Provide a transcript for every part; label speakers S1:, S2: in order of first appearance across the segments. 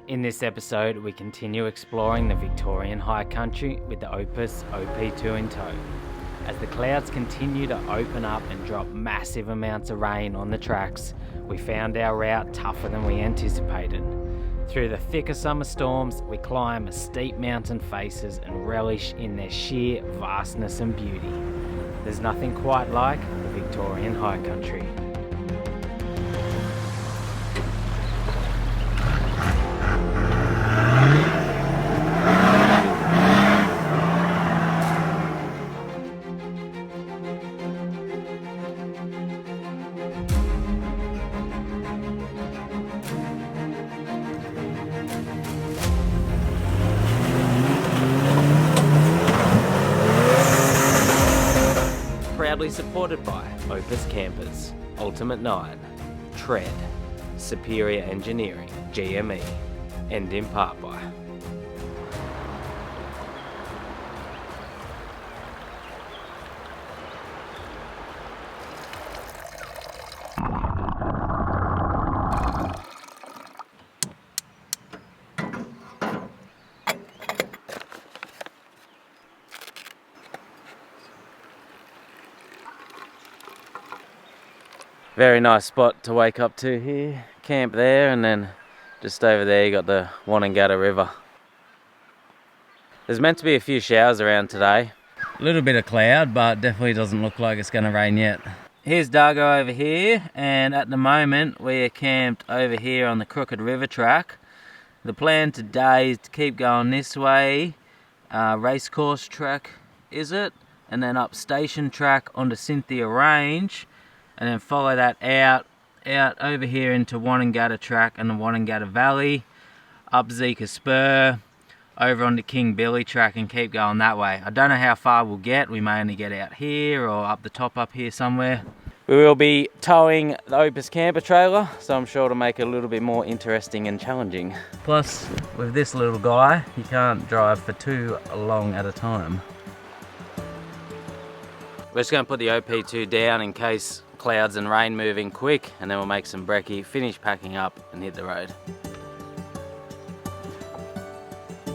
S1: In this episode, we continue exploring the Victorian High Country with the OPUS OP2 in tow. As the clouds continue to open up and drop massive amounts of rain on the tracks, we found our route tougher than we anticipated. Through the thicker summer storms, we climb steep mountain faces and relish in their sheer vastness and beauty. There's nothing quite like the Victorian High Country. Proudly supported by OPUS Campers, Ultimate 9, Tread, Superior Engineering, GME, and in part by very nice spot to wake up to here. Camp there, and then just over there you got the Wonnangatta River. There's meant to be a few showers around today. A little bit of cloud, but definitely doesn't look like it's going to rain yet. Here's Dargo over here, and at the moment we are camped over here on the Crooked River track. The plan today is to keep going this way, racecourse track is it, and then up station track onto Cynthia Range, and then follow that out over here into Wonnangatta track and the Wonnangatta Valley, up Zika Spur, over onto King Billy track and keep going that way. I don't know how far we'll get. We may only get out here or up the top up here somewhere. We will be towing the OPUS camper trailer, so I'm sure to make it a little bit more interesting and challenging. Plus, with this little guy, you can't drive for too long at a time. We're just going to put the OP2 down in case clouds and rain moving quick, and then we'll make some brekkie, finish packing up and hit the road.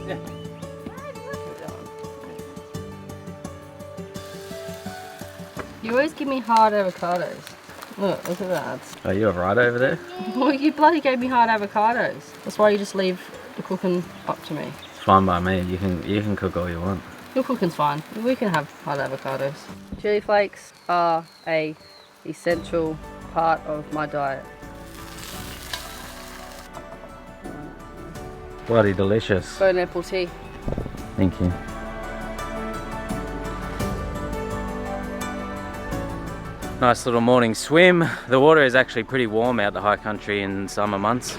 S1: Yeah.
S2: You always give me hard avocados. Look at that.
S1: Are you alright over there?
S2: Well, you bloody gave me hard avocados. That's why you just leave the cooking up to me.
S1: It's fine by me. You can cook all you want.
S2: Your cooking's fine. We can have hard avocados. Chili flakes are a essential part of my diet.
S1: Bloody delicious.
S2: Got an apple tea.
S1: Thank you. Nice little morning swim. The water is actually pretty warm out the high country in summer months.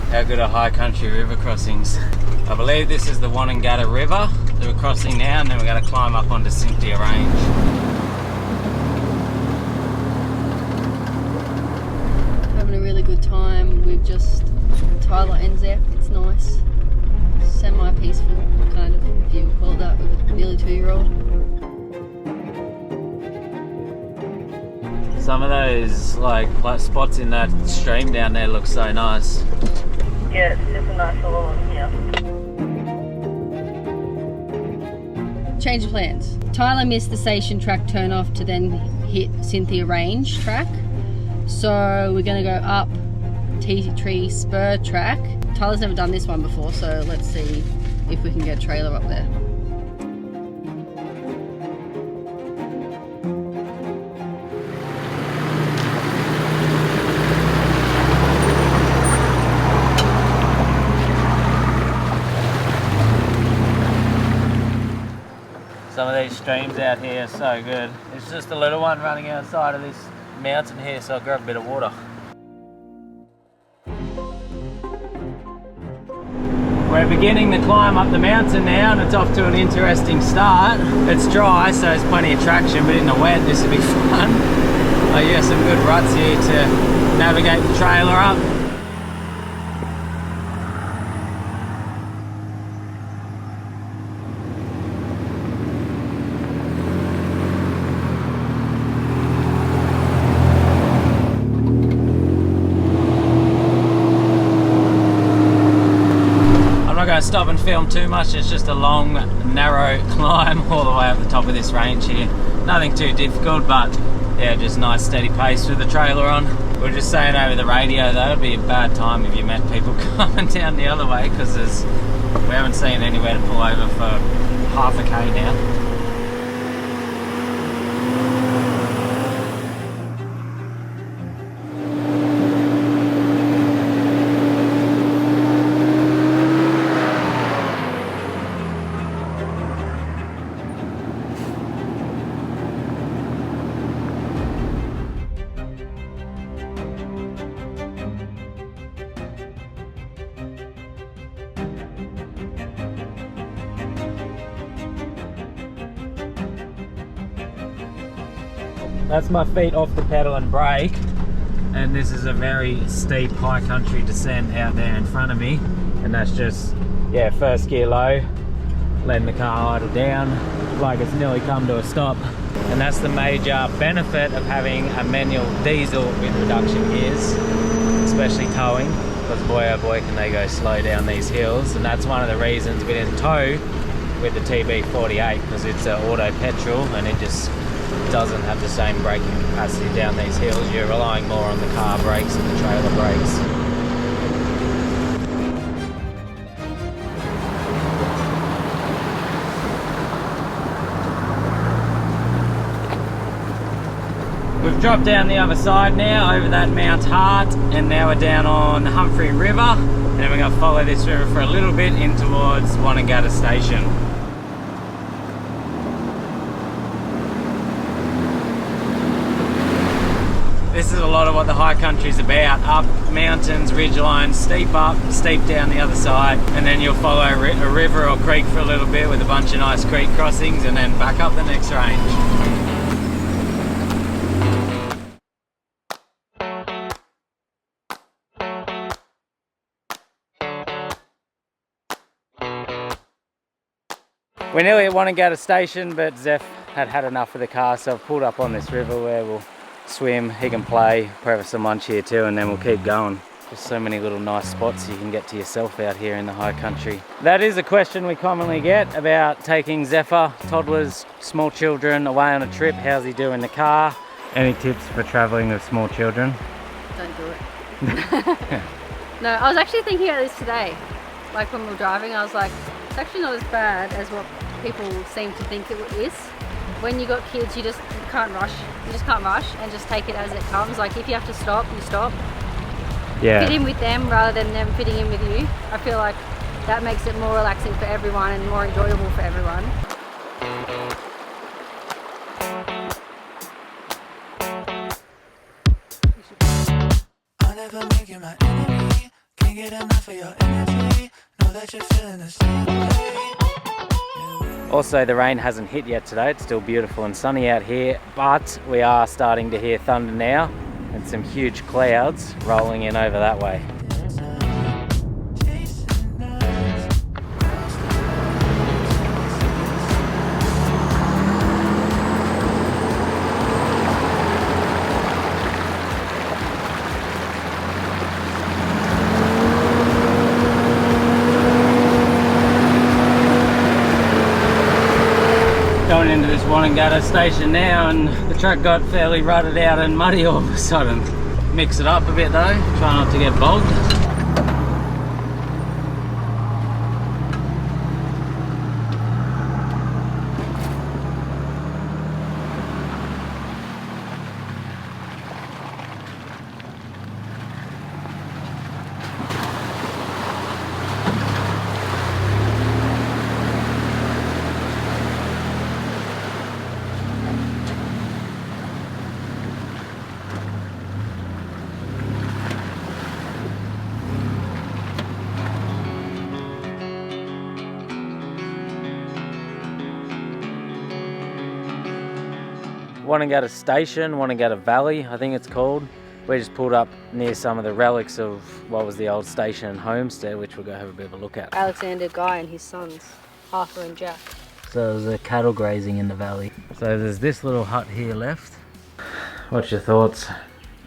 S1: How good are high country river crossings? I believe this is the Wonnangatta River that we're crossing now, and then we're going to climb up onto Cynthia Range.
S2: Having a really good time. We've just Tyler ends out. It's nice, semi-peaceful kind of, if you call it that, with a nearly 2-year-old.
S1: Some of those like spots in that stream down there look so nice.
S3: Yeah, it's just a nice little, yeah.
S2: Change of plans. Tyler missed the station track turn off to then hit Cynthia Range track. So we're going to go up Tea Tree Spur track. Tyler's never done this one before, so let's see if we can get a trailer up there.
S1: Some of these streams out here are so good. It's just a little one running outside of this mountain here, so I'll grab a bit of water. We're beginning the climb up the mountain now, and it's off to an interesting start. It's dry, so there's plenty of traction, but in the wet this will be fun. You got some good ruts here to navigate the trailer up. going to stop and film too much. It's just a long, narrow climb all the way up the top of this range here. Nothing too difficult, but yeah, just nice steady pace with the trailer on. We were just saying over the radio though, it'd be a bad time if you met people coming down the other way, because we haven't seen anywhere to pull over for half a K now. That's my feet off the pedal and brake, and this is a very steep high country descent out there in front of me, and that's just, yeah, first gear low, letting the car idle down like it's nearly come to a stop. And that's the major benefit of having a manual diesel with reduction gears, especially towing, because boy oh boy can they go slow down these hills. And that's one of the reasons we didn't tow with the TB48, because it's an auto petrol and it just doesn't have the same braking capacity down these hills. You're relying more on the car brakes and the trailer brakes. We've dropped down the other side now over that Mount Hart, and now we're down on Humphrey River, and then we're going to follow this river for a little bit in towards Wonnangatta Station. This is a lot of what the high country is about. Up mountains, ridge lines, steep up, steep down the other side, and then you'll follow a river or creek for a little bit with a bunch of nice creek crossings, and then back up the next range. We're nearly at Wonnangatta Station, but Zeph had enough of the car, so I've pulled up on this river where we'll swim, he can play, probably some lunch here too, and then we'll keep going. There's so many little nice spots you can get to yourself out here in the high country. That is a question we commonly get about taking Zephyr, toddlers, small children away on a trip. How's he doing in the car? Any tips for traveling with small children?
S2: Don't do it. No, I was actually thinking about this today. Like when we were driving, I was like, it's actually not as bad as what people seem to think it is. When you got kids, you can't rush. You just can't rush and just take it as it comes. Like if you have to stop, you stop.
S1: Yeah.
S2: Fit in with them rather than them fitting in with you. I feel like that makes it more relaxing for everyone and more enjoyable for everyone.
S4: I'll never make you my enemy. Can't get enough of your energy. Know that you're feeling the same way.
S1: Also, the rain hasn't hit yet today. It's still beautiful and sunny out here, but we are starting to hear thunder now and some huge clouds rolling in over that way. Going into this Wonnangatta station now, and the truck got fairly rutted out and muddy all of a sudden. Mix it up a bit though, try not to get bogged. Wonnangatta Station, Wonnangatta Valley, I think it's called. We just pulled up near some of the relics of what was the old station and homestead, which we'll go have a bit of a look at.
S2: Alexander Guy and his sons, Arthur and Jack.
S1: So there's a cattle grazing in the valley. So there's this little hut here left. What's your thoughts?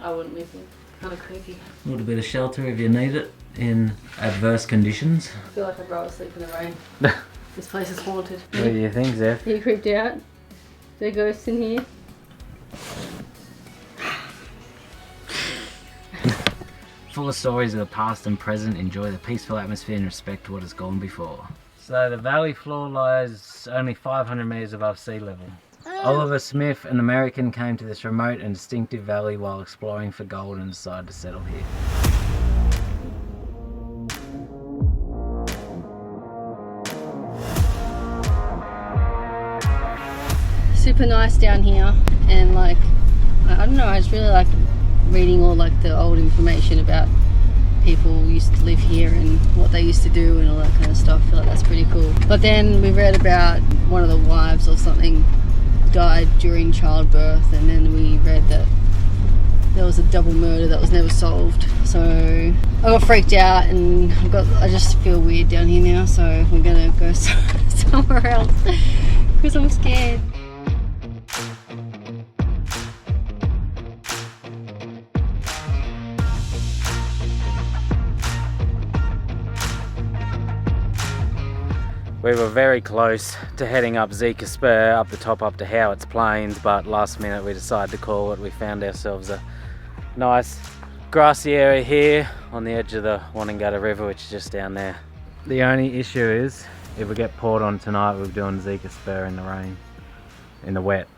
S2: I wouldn't miss him. kind of creepy.
S1: A little bit of shelter if you need it in adverse conditions.
S2: I feel like I'd rather sleep in the rain. This place is haunted.
S1: What do you think, Zeph?
S2: Are you creeped out? Is there ghosts in here?
S1: Full of stories of the past and present, enjoy the peaceful atmosphere and respect what has gone before. So the valley floor lies only 500 metres above sea level. Oliver Smith, an American, came to this remote and distinctive valley while exploring for gold and decided to settle here.
S2: Super nice down here, and like, I don't know, I just really like reading all like the old information about people who used to live here and what they used to do and all that kind of stuff. I feel like that's pretty cool. But then we read about one of the wives or something died during childbirth, and then we read that there was a double murder that was never solved. So I got freaked out, and I just feel weird down here now, so we're gonna go somewhere else because I'm scared.
S1: We were very close to heading up Zika Spur, up the top up to Howard's Plains, but last minute we decided to call it. We found ourselves a nice grassy area here on the edge of the Wonnangatta River, which is just down there. The only issue is, if we get poured on tonight, we're doing Zika Spur in the rain, in the wet.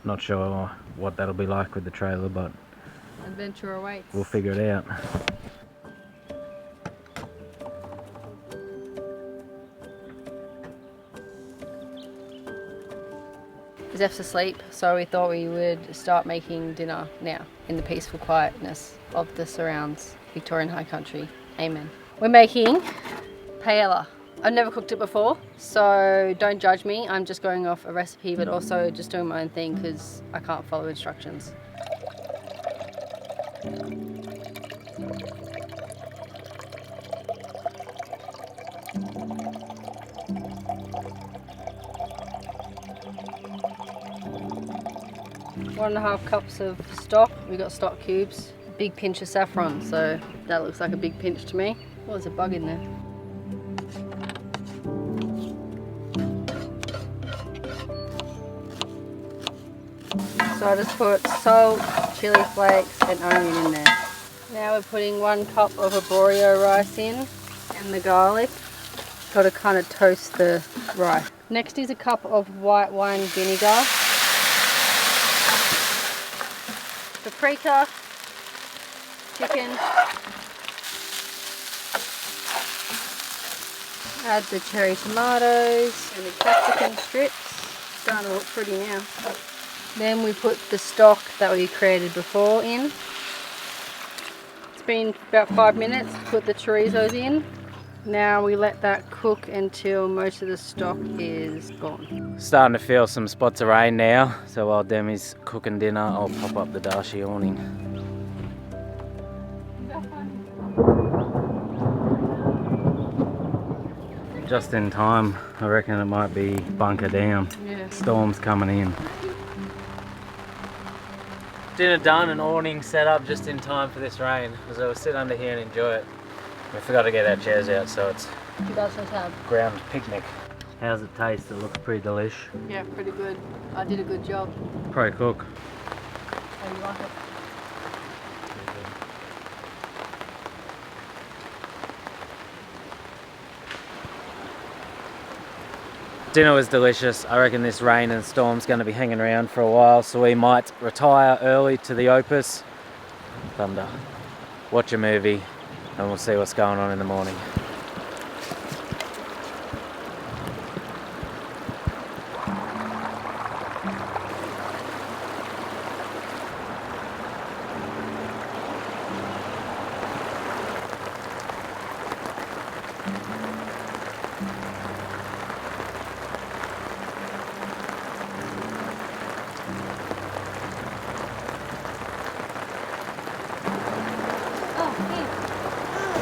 S1: Not sure what that'll be like with the trailer, but
S2: Adventure awaits.
S1: we'll figure it out.
S2: Zeph's asleep, so we thought we would start making dinner now in the peaceful quietness of the surrounds. Victorian High Country. Amen. We're making paella. I've never cooked it before, so don't judge me. I'm just going off a recipe, but also just doing my own thing because I can't follow instructions. One and a half cups of stock. We got stock cubes. Big pinch of saffron, so that looks like a big pinch to me. Oh, there's a bug in there. So I just put salt, chili flakes and onion in there. Now we're putting 1 cup of arborio rice in and the garlic. Got to kind of toast the rice. Next is a cup of white wine vinegar. Paprika, chicken, add the cherry tomatoes and the capsicum strips. Starting to look pretty now. Then we put the stock that we created before in. It's been about 5 minutes. Put the chorizos in. Now we let that cook until most of the stock is gone.
S1: Starting to feel some spots of rain now, so while Demi's cooking dinner, I'll pop up the Darshi awning. Just in time, I reckon it might be bunker down.
S2: Yeah.
S1: Storm's coming in. Dinner done and awning set up just in time for this rain, so we'll sit under here and enjoy it. We forgot to get our chairs out, so it's
S2: You guys want to have?
S1: ground picnic. How's it taste? It looks pretty delish.
S2: Yeah, pretty good. I did a good job.
S1: Pro cook.
S2: How do you like it?
S1: Dinner was delicious. I reckon this rain and storm's going to be hanging around for a while, so we might retire early to the Opus. Thunder. Watch a movie, and we'll see what's going on in the morning.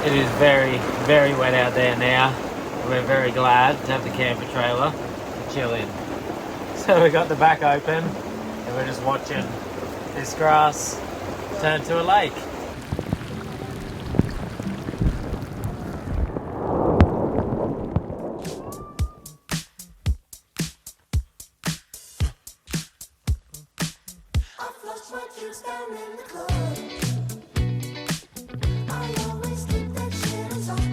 S1: It is very, very wet out there now. We're very glad to have the camper trailer to chill in. So we got the back open and we're just watching this grass turn to a lake.
S4: drinks down in the club. I always keep that shit on.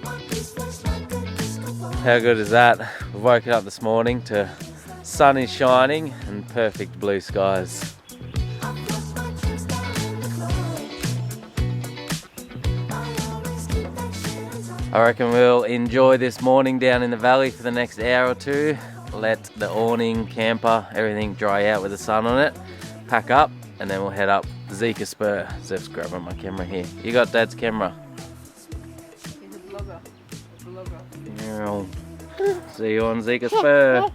S4: My piece flashed like a disco ball.
S1: How good is that? We've woken up this morning to sun is shining and perfect blue skies.
S4: I flush my drinks down in the club. I always keep that shit on.
S1: I reckon we'll enjoy this morning down in the valley for the next hour or two. Let the awning, camper, everything dry out with the sun on it. Pack up and then we'll head up Zika Spur. Zeph's grabbing my camera here. You got Dad's camera?
S2: He's a vlogger.
S1: Yeah. See you on Zika Spur.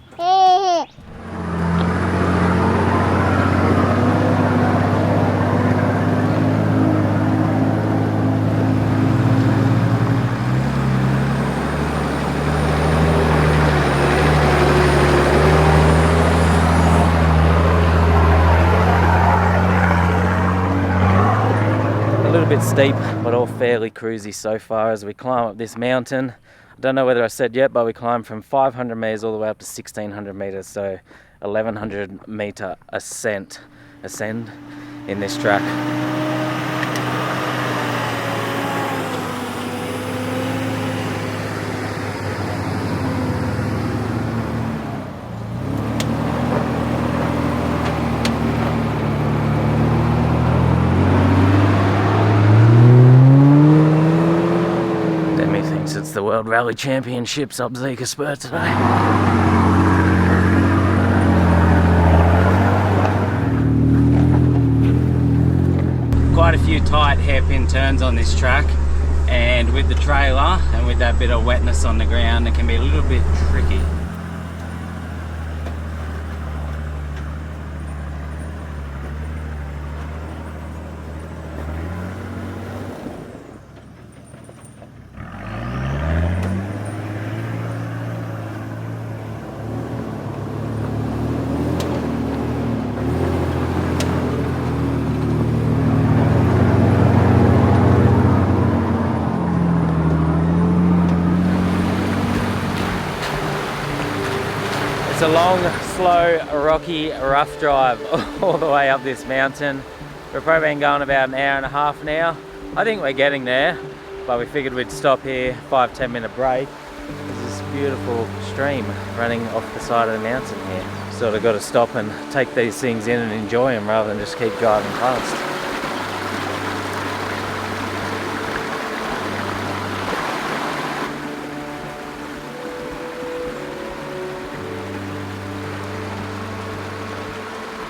S1: A little bit steep, but all fairly cruisy so far as we climb up this mountain. I don't know whether I said yet, but we climbed from 500 meters all the way up to 1600 meters, so 1100 meter ascend in this track. It's the World Rally Championships up Zika Spur today. Quite a few tight hairpin turns on this track, and with the trailer and with that bit of wetness on the ground, it can be a little bit tricky. It's a long, slow, rocky, rough drive all the way up this mountain. We've probably been going about an hour and a half now. I think we're getting there, but we figured we'd stop here, 5-10 minute break. There's this beautiful stream running off the side of the mountain here. Sort of got to stop and take these things in and enjoy them rather than just keep driving past.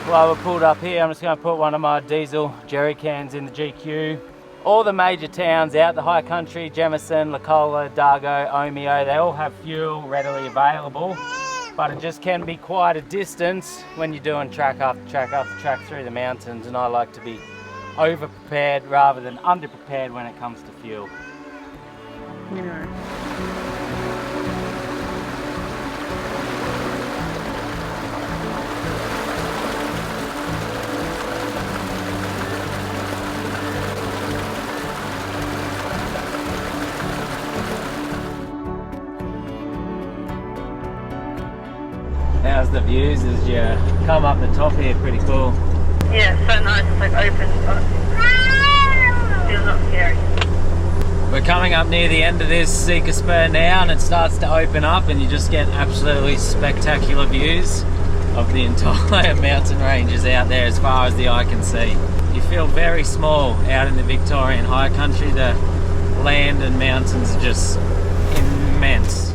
S1: While we're pulled up here, I'm just going to put one of my diesel jerry cans in the GQ. All the major towns out the high country, Jemison, Lacola, Dargo, Omeo, they all have fuel readily available, but it just can be quite a distance when you're doing track after track after track through the mountains, and I like to be over prepared rather than under prepared when it comes to fuel.
S2: You know.
S1: How's the views as you come up the top here? Pretty cool.
S3: Yeah, it's so nice. It's like open. Feels not scary.
S1: We're coming up near the end of this Zika Spur now, and it starts to open up and you just get absolutely spectacular views of the entire mountain ranges out there as far as the eye can see. You feel very small out in the Victorian High Country. The land and mountains are just immense.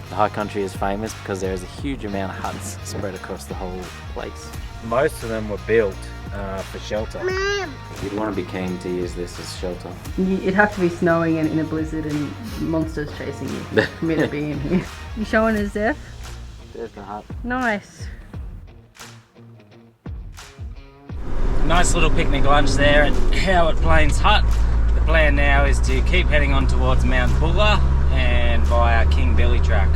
S1: The High Country is famous because there is a huge amount of huts spread across the whole place. Most of them were built for shelter. You'd want to be keen to use this as shelter.
S2: It'd have to be snowing and in a blizzard and monsters chasing you for me to be in here. You showing us, Zeph?
S1: There's the hut.
S2: Nice.
S1: Nice little picnic lunch there at Howard Plains Hut. The plan now is to keep heading on towards Mount Buller and via King Billy track.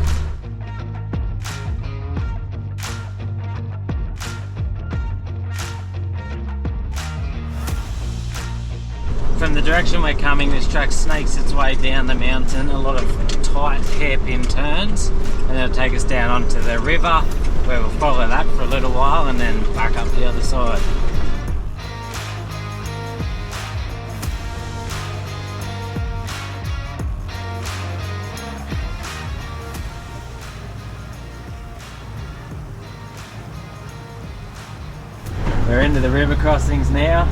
S1: From the direction we're coming, this track snakes its way down the mountain, a lot of tight hairpin turns, and it'll take us down onto the river, where we'll follow that for a little while and then back up the other side. We're into the river crossings now.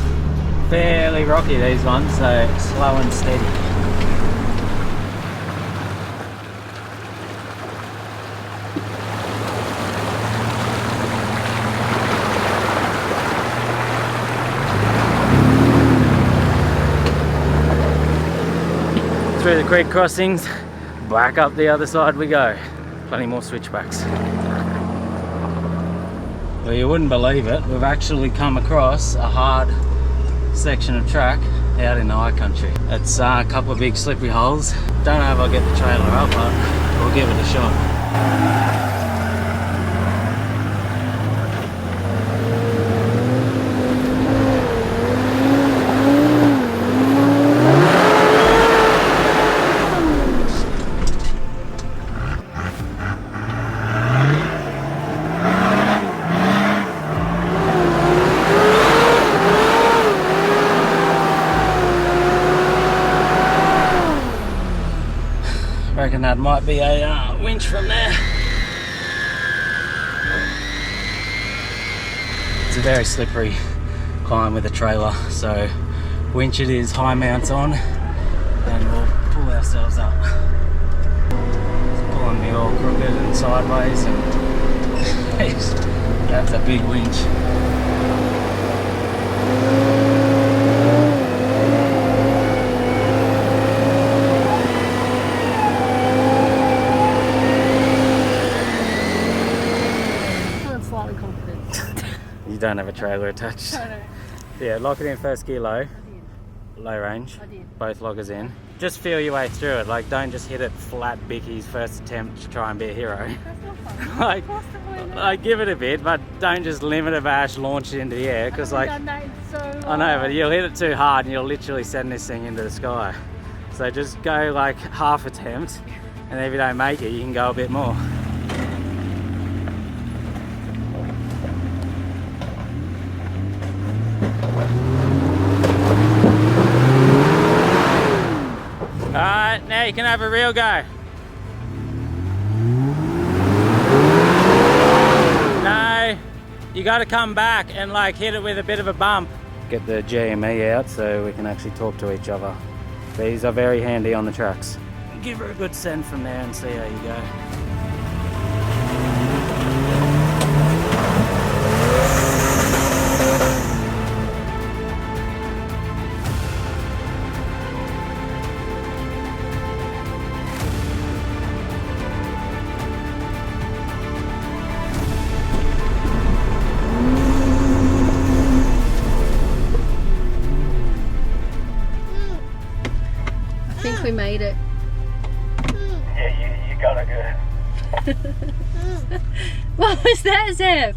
S1: Fairly rocky, these ones, so slow and steady. Through the creek crossings, back up the other side we go. Plenty more switchbacks. Well, you wouldn't believe it, we've actually come across a hard section of track out in the high country. It's a couple of big slippery holes. Don't know if I'll get the trailer up, but we'll give it a shot. Reckon that might be a winch from there. It's a very slippery climb with a trailer, so winch it is, high mounts on, and we'll pull ourselves up. It's pulling me all crooked and sideways, and that's a big winch. You don't have a trailer attached.
S2: No.
S1: Yeah, lock it in first gear low. Low range.
S2: I did.
S1: Both lockers in. Just feel your way through it. Like, don't just hit it flat Bicky's first attempt to try and be a hero.
S2: That's not fun.
S1: like give it a bit, but don't just limit a bash, launch it into the air, because like, I know, but you'll hit it too hard and you'll literally send this thing into the sky. So just go like half attempt, and if you don't make it, you can go a bit more. Alright, now you can have a real go. No, you got to come back and like hit it with a bit of a bump. Get the GME out so we can actually talk to each other. These are very handy on the tracks. Give her a good send from there and see how you go.
S2: I think we made it.
S1: Yeah, you got it good.
S2: What was that, Zeb?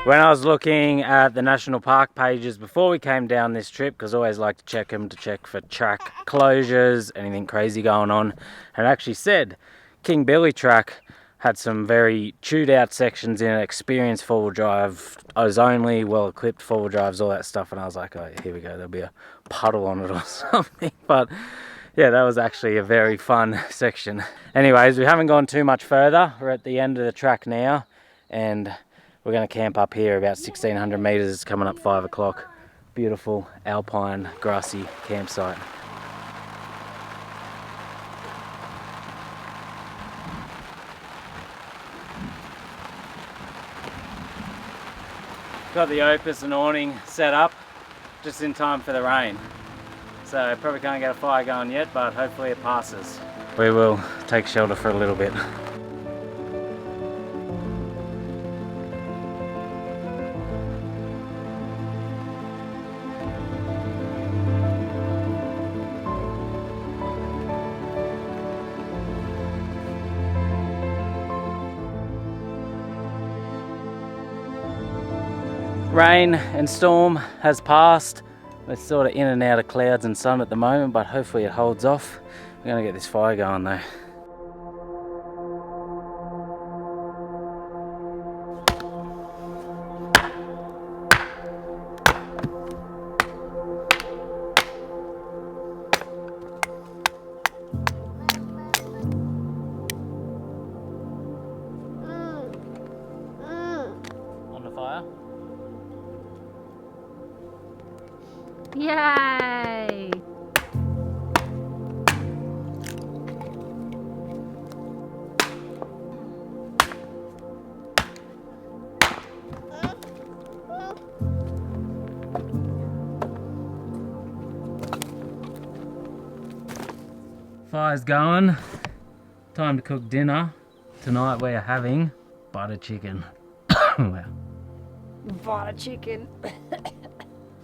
S1: When I was looking at the national park pages before we came down this trip, because I always like to check them to check for track closures, anything crazy going on, and it actually said King Billy track had some very chewed out sections in it, experienced four-wheel drive, O's only, well equipped four-wheel drives, all that stuff, and I was like, oh, here we go, there'll be a puddle on it or something. But yeah, that was actually a very fun section. Anyways, we haven't gone too much further. We're at the end of the track now, and we're going to camp up here about 1,600 meters. It's coming up 5 o'clock. Beautiful alpine grassy campsite. Got the OPUS and awning set up just in time for the rain. So probably can't get a fire going yet, but hopefully it passes. We will take shelter for a little bit. Rain and storm has passed. We're sort of in and out of clouds and sun at the moment, but hopefully it holds off. We're gonna get this fire going though. On the fire?
S2: Yay!
S1: Fire's going. Time to cook dinner. Tonight we are having butter chicken. Wow.
S2: Butter chicken.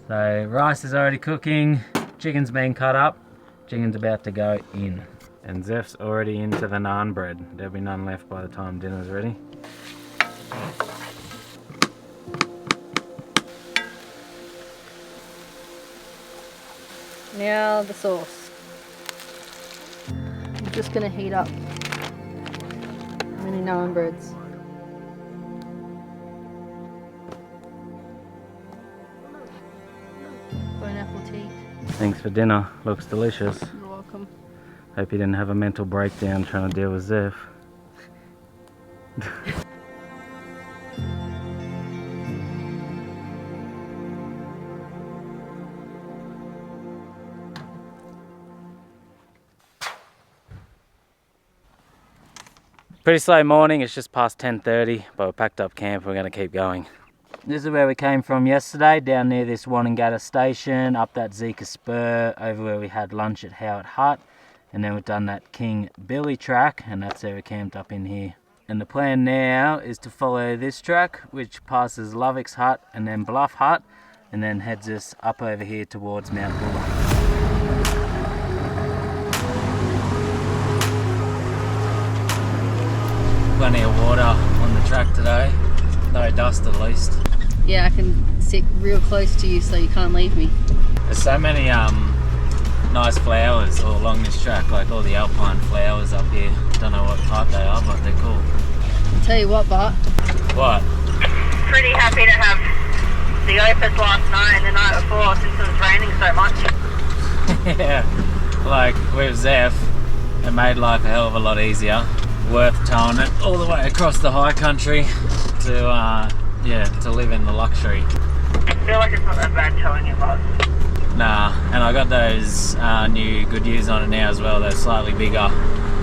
S1: So rice is already cooking, chicken's been cut up, chicken's about to go in. And Zeph's already into the naan bread. There'll be none left by the time dinner's ready.
S2: Now the sauce. I'm just gonna heat up mini naan breads. Pineapple tea.
S1: Thanks for dinner, looks delicious.
S2: You're welcome.
S1: Hope you didn't have a mental breakdown trying to deal with Zeph. Pretty slow morning, it's just past 10:30, but we're packed up camp, we're gonna keep going. This is where we came from yesterday, down near this Wonnangatta station, up that Zika spur, over where we had lunch at Howard Hut, and then we've done that King Billy track, and that's where we camped up in here. And the plan now is to follow this track, which passes Lovick's Hut and then Bluff Hut, and then heads us up over here towards Mount Buller. Plenty of water on the track today, no dust at least.
S2: Yeah, I can sit real close to you so you can't leave me.
S1: There's so many nice flowers all along this track, like all the alpine flowers up here. Don't know what type they are, but they're cool.
S2: I'll tell you what, Bart.
S1: What?
S3: Pretty happy to have the OPUS last night and the night before since it was raining so much.
S1: Yeah, like with Zeph, it made life a hell of a lot easier. Worth towing it all the way across the high country to live in the luxury.
S3: I feel like it's not that bad towing it, but
S1: Nah, and I got those new Goodyears on it now as well. They're slightly bigger,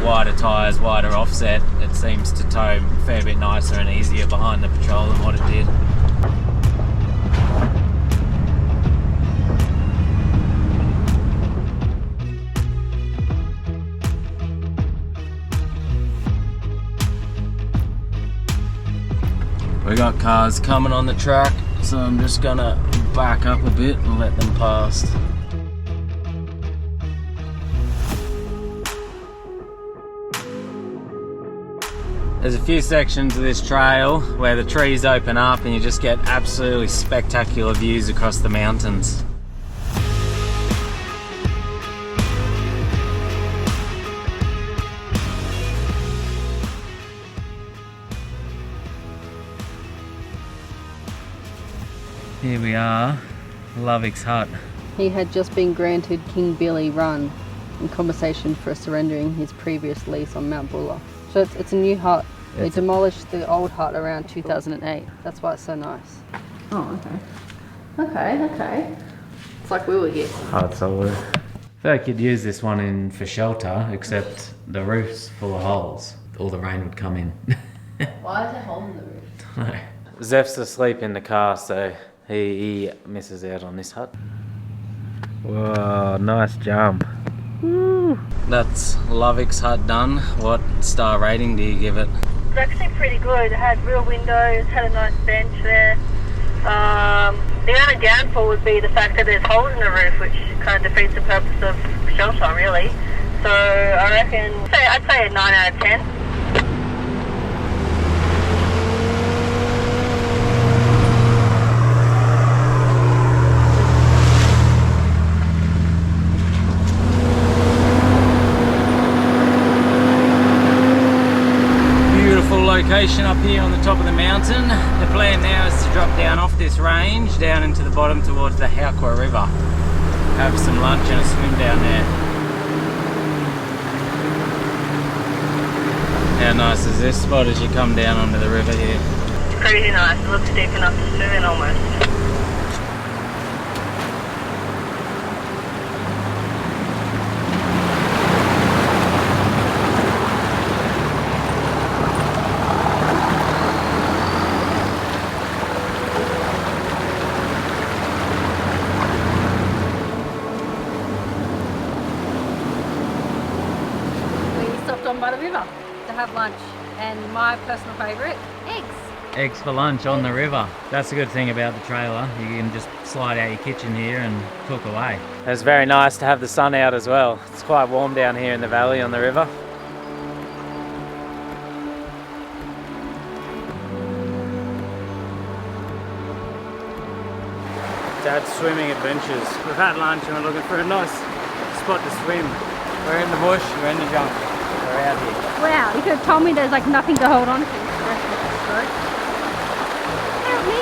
S1: wider tyres, wider offset. It seems to tow a fair bit nicer and easier behind the patrol than what it did. We got cars coming on the track, so I'm just gonna back up a bit and let them past. There's a few sections of this trail where the trees open up and you just get absolutely spectacular views across the mountains. Here we are, Lovick's hut.
S2: He had just been granted King Billy run in compensation for surrendering his previous lease on Mount Buller. So it's a new hut. They demolished the old hut around 2008. That's why it's so nice. Oh, okay. Okay. It's like we were here.
S1: Hut solid. I feel like you'd use this one for shelter, except the roof's full of holes. All the rain would come in.
S2: Why is there a hole in the roof?
S1: No. Zeph's asleep in the car, so he misses out on this hut. Whoa, nice jump. Woo. That's Lovick's hut done. What star rating do you give it?
S3: it's actually pretty good. It had real windows, had a nice bench there. The only downfall would be the fact that there's holes in the roof, which kind of defeats the purpose of shelter, really. So I reckon, I'd say a 9 out of 10.
S1: station up here on the top of the mountain. The plan now is to drop down off this range, down into the bottom towards the Hovell River. Have some lunch and a swim down there. How nice is this spot as you come down onto the river here?
S3: It's crazy nice. It looks deep enough to swim in almost.
S2: By the river to have lunch, and my personal favourite, eggs.
S1: Eggs for lunch on the river. That's the good thing about the trailer. You can just slide out your kitchen here and cook away. It's very nice to have the sun out as well. It's quite warm down here in the valley on the river. Dad's swimming adventures. We've had lunch and we're looking for a nice spot to swim. We're in the bush, we're in the jungle. We're out here.
S2: Wow, you could have told me there's like nothing to hold on to. Help me!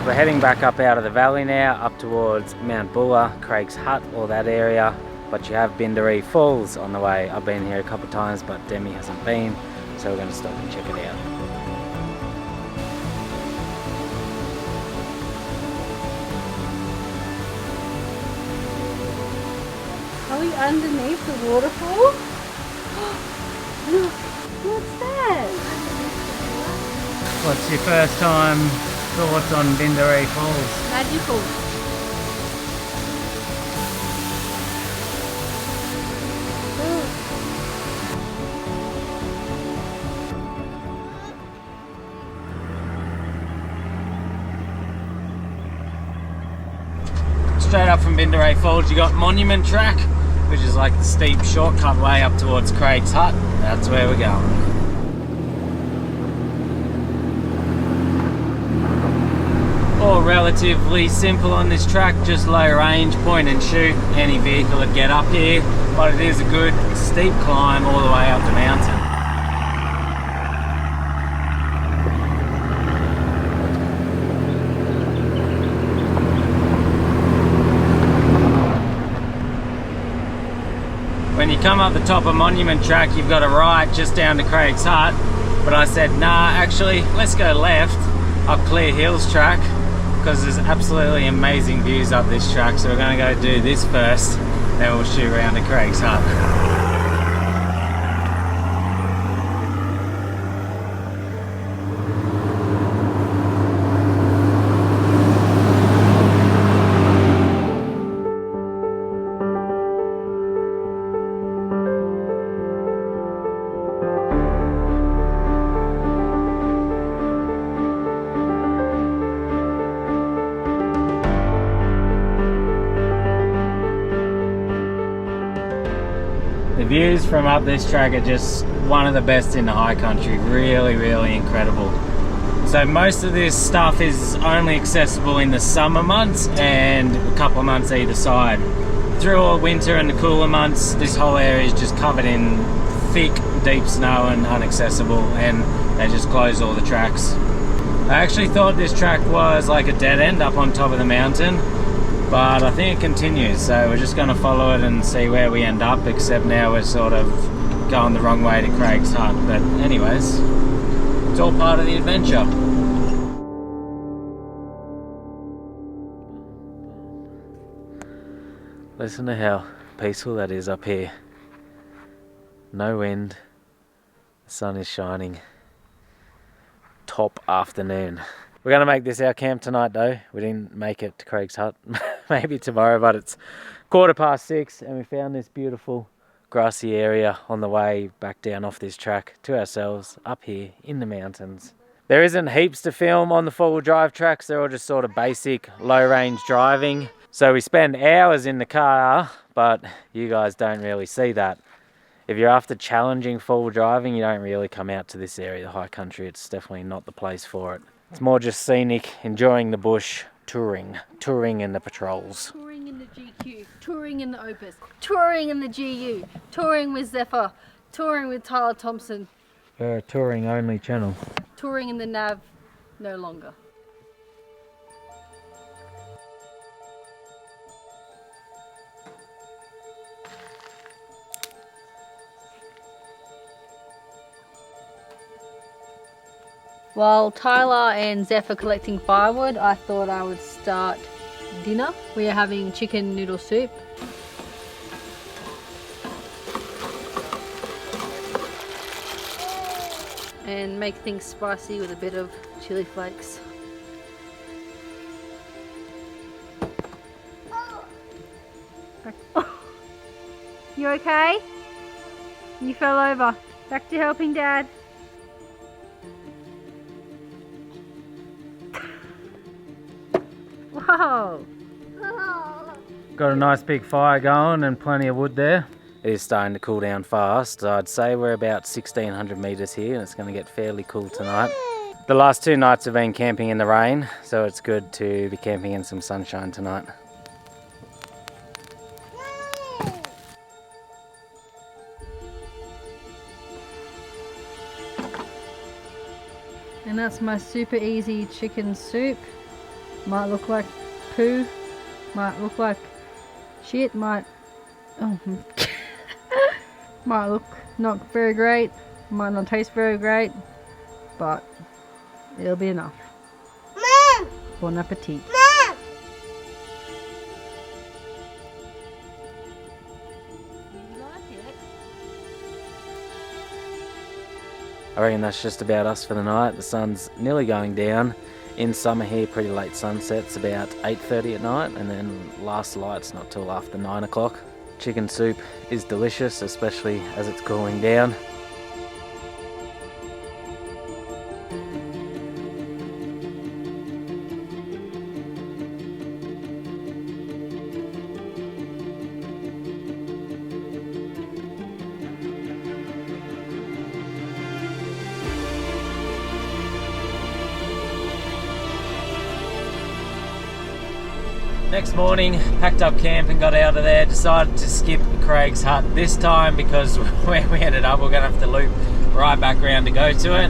S1: We're heading back up out of the valley now, up towards Mount Buller, Craig's Hut, all that area. But you have Bindaree Falls on the way. I've been here a couple of times, but Demi hasn't been, so we're going to stop and check it out.
S2: Are we underneath the waterfall? Look, what's that?
S1: What's your first time thoughts on Bindaree Falls?
S2: Magical.
S1: Straight up from Bindaree Falls you got Monument Track, which is like the steep shortcut way up towards Craig's Hut. That's where we're going. All relatively simple on this track, just low range, point and shoot. Any vehicle would get up here, but it is a good steep climb all the way up the mountain. When you come up the top of Monument Track, you've got a right just down to Craig's Hut, but I said, nah, actually, let's go left up Clear Hills Track, because there's absolutely amazing views up this track, so we're going to go do this first, then we'll shoot around to Craig's Hut. The views from up this track are just one of the best in the high country. Really, really incredible. So most of this stuff is only accessible in the summer months and a couple of months either side. Through all winter and the cooler months, this whole area is just covered in thick, deep snow and inaccessible, and they just close all the tracks. I actually thought this track was like a dead end up on top of the mountain, but I think it continues, so we're just going to follow it and see where we end up, except now we're sort of going the wrong way to Craig's Hut. But anyways, it's all part of the adventure. Listen to how peaceful that is up here. No wind, the sun is shining. Top afternoon. We're going to make this our camp tonight though. We didn't make it to Craig's Hut. Maybe tomorrow, but it's 6:15 and we found this beautiful grassy area on the way back down off this track to ourselves up here in the mountains. There isn't heaps to film on the four-wheel drive tracks. They're all just sort of basic low range driving. So we spend hours in the car, but you guys don't really see that. if you're after challenging four-wheel driving, you don't really come out to this area, the High Country. It's definitely not the place for it. It's more just scenic, enjoying the bush, touring in the patrols.
S2: Touring in the GQ, touring in the Opus, touring in the GU, touring with Zephyr, touring with Tyler Thompson.
S1: We're a touring only channel.
S2: Touring in the nav, no longer. While Tyler and Zeph are collecting firewood, I thought I would start dinner. We are having chicken noodle soup. And make things spicy with a bit of chili flakes. You okay? You fell over. Back to helping Dad. Whoa!
S1: Got a nice big fire going and plenty of wood there. It is starting to cool down fast. I'd say we're about 1600 metres here and it's going to get fairly cool tonight. The last 2 nights have been camping in the rain, so it's good to be camping in some sunshine tonight.
S2: And that's my super easy chicken soup. Might look like poo, might look like shit, might look not very great, might not taste very great, but it'll be enough. Mom! Bon appetit. Mom! You like it?
S1: I reckon that's just about us for the night. The sun's nearly going down. In summer here, pretty late sunsets, about 8:30 at night, and then last light's not till after 9 o'clock. Chicken soup is delicious, especially as it's cooling down. Next morning, packed up camp and got out of there. Decided to skip Craig's hut this time because where we ended up, we're going to have to loop right back around to go to it.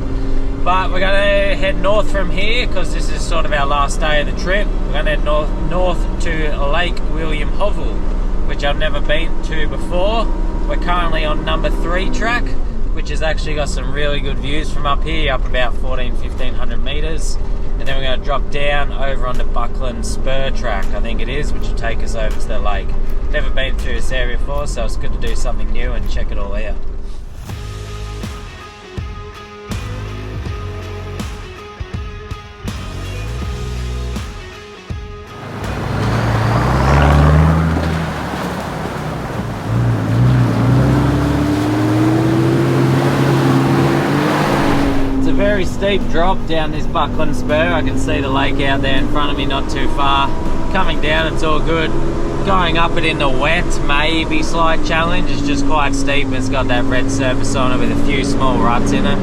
S1: But we're going to head north from here because this is sort of our last day of the trip. We're going to head north to Lake William Hovell, which I've never been to before. We're currently on number 3 track, which has actually got some really good views from up here, up about 1500 metres. And then we're going to drop down over onto Buckland Spur track, I think it is, which will take us over to the lake. Never been through this area before, so it's good to do something new and check it all out. Very steep drop down this Buckland Spur. I can see the lake out there in front of me, not too far. Coming down, it's all good. Going up it in the wet may be slight challenge. It's just quite steep and it's got that red surface on it with a few small ruts in it.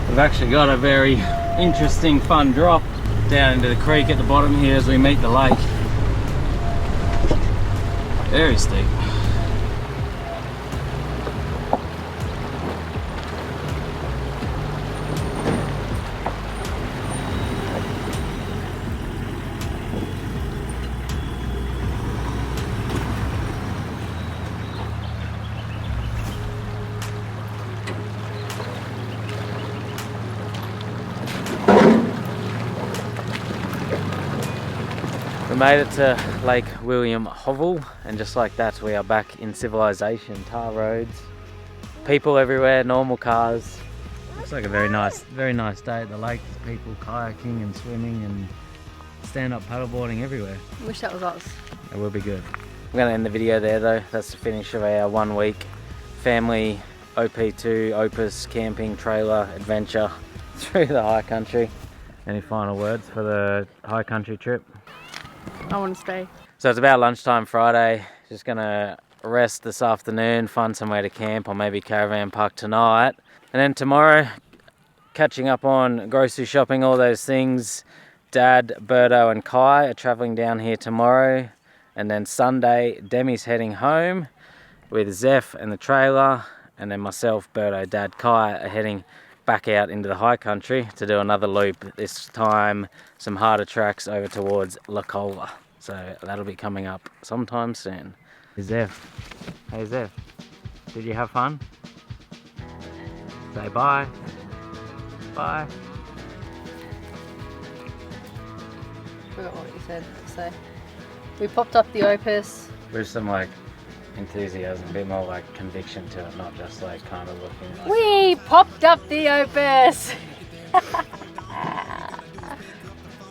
S1: We've actually got a very interesting, fun drop down into the creek at the bottom here as we meet the lake. Very steep. We made it to Lake William Hovell, and just like that we are back in civilization. Tar roads, people everywhere, normal cars. Looks like a very nice day at the lake. There's people kayaking and swimming and stand-up paddleboarding everywhere.
S2: I wish that was us.
S1: It will be good. I'm going to end the video there though. That's the finish of our 1 week family OP2 Opus camping trailer adventure through the High Country. Any final words for the High Country trip?
S2: I want to stay.
S1: So it's about lunchtime Friday. Just gonna rest this afternoon, find somewhere to camp or maybe caravan park tonight. And then tomorrow, catching up on grocery shopping, all those things. Dad, Berto and Kai are travelling down here tomorrow. And then Sunday, Demi's heading home with Zeph and the trailer. And then myself, Berto, Dad, Kai are heading back out into the high country to do another loop. This time, some harder tracks over towards La Cola. So that'll be coming up sometime soon. Zeph. Hey Zeph. Did you have fun? Say bye. Bye.
S2: Forgot what you said to say. We popped up the Opus.
S1: With some like enthusiasm, a bit more like conviction to it, not just like kind of looking like...
S2: We popped up the Opus!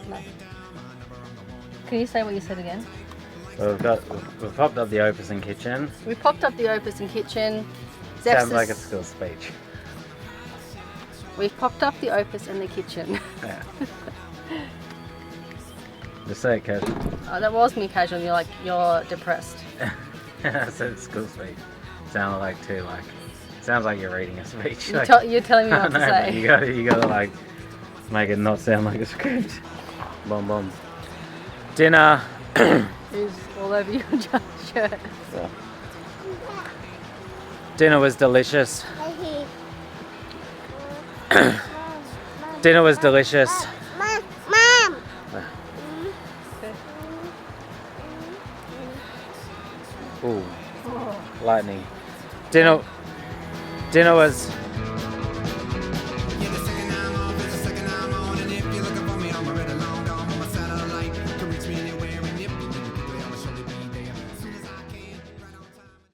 S2: No. Can you say what you said again?
S1: Well, we've popped up the Opus in kitchen.
S2: We popped up the Opus in kitchen.
S1: Sounds like a school speech.
S2: We've popped up the Opus in the kitchen.
S1: Yeah. Just say it casual.
S2: Oh, that was me casual. You're like, you're depressed.
S1: I said school speech. Sounded like too like. Sounds like you're reading a speech.
S2: You're,
S1: Like,
S2: you're telling me what to
S1: no,
S2: say.
S1: but you gotta like make it not sound like a script. Boom boom. Dinner.
S2: Who's all over your shirt?
S1: So. Dinner was delicious. Dinner was delicious. Ooh, lightning. Dinner was